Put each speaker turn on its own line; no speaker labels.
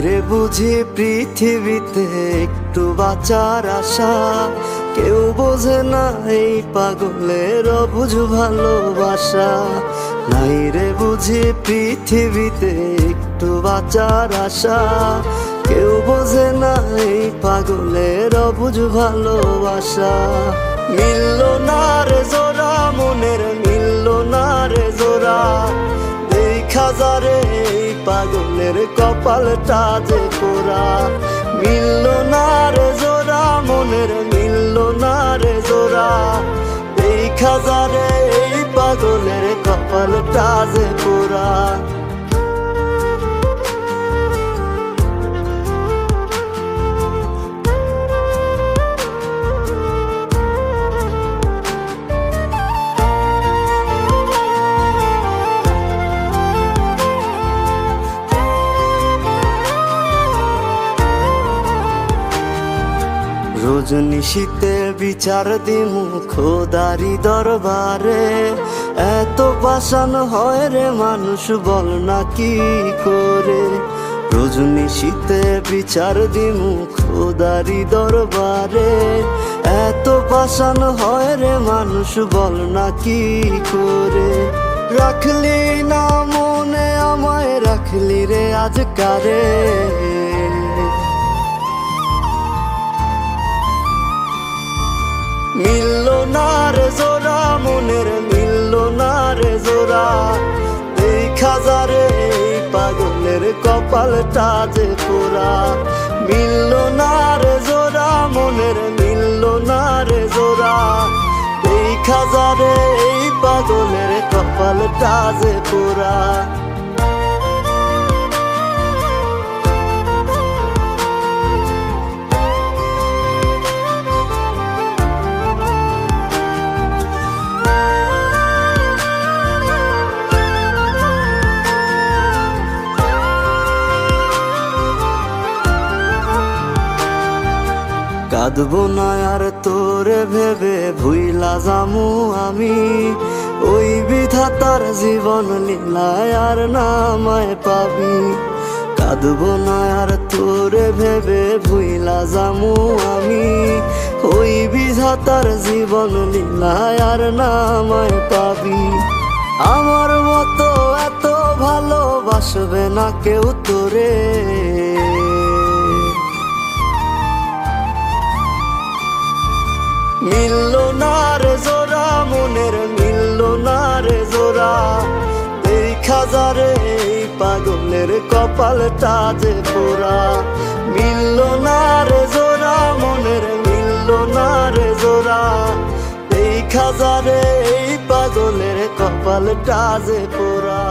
রে বুঝি পৃথিবীতে একটু বাঁচার আশা, কেউ বোঝে না এই পাগলের অবুঝ ভালোবাসা। নাই রে বুঝি পৃথিবীতে একটু বাঁচার আশা, কেউ বোঝে না এই পাগলের অবুঝ ভালোবাসা। মিলল না রে জোড়া মনের, মিলল না রে জোড়া, দেখা যারে এই পাগলের কপালটা যে পোড়া। মিলল না রে জোড়া মনের, মিলল না রে জোড়া, দেখা যারে এই পাগলের কপালটা যে পোড়া। রোজ নিশীতে বিচার দিমু খোদারি দরবারে, এত পাষাণ হয় রে মানুষ বল না কি করে। রোজ নিশীতে বিচার দিমু খোদারি দরবারে, এত পাষাণ হয় রে মানুষ বল না কি করে। রাখলি না মনে আমায়, রাখলি রে আজকারে, মিলল না রে জোড়া মনের, মিলল না রে জোড়া, দেখা যারে এই পাগলের কপালটা যে পোড়া। মিলল না রে জোড়া মনের, মিলল না রে জোড়া, দেখা যারে এই পাগলের কপালটা যে পোড়া। কাঁদবো না আর তোরে ভেবে ভুইলা যামু আমি, ওই বিধাতার জীবন লীলায় আর নামায় পাবি। কাঁদবো না আর তোরে ভেবে ভুইলা যামু আমি, ওই বিধাতার জীবন লীলায় আর নামায় পাবি। আমার মতো এত ভালোবাসবে না কেউ তোরে, মিলল না রে জোড়া মনের, মিলল না রে জোড়া, দেখা যারে এই পাগলের কপালটা যে পোড়া। মিলল না রে জোড়া মনের, মিলল না রে জোড়া, দেখা যারে এই পাগলের কপালটা যে পোড়া।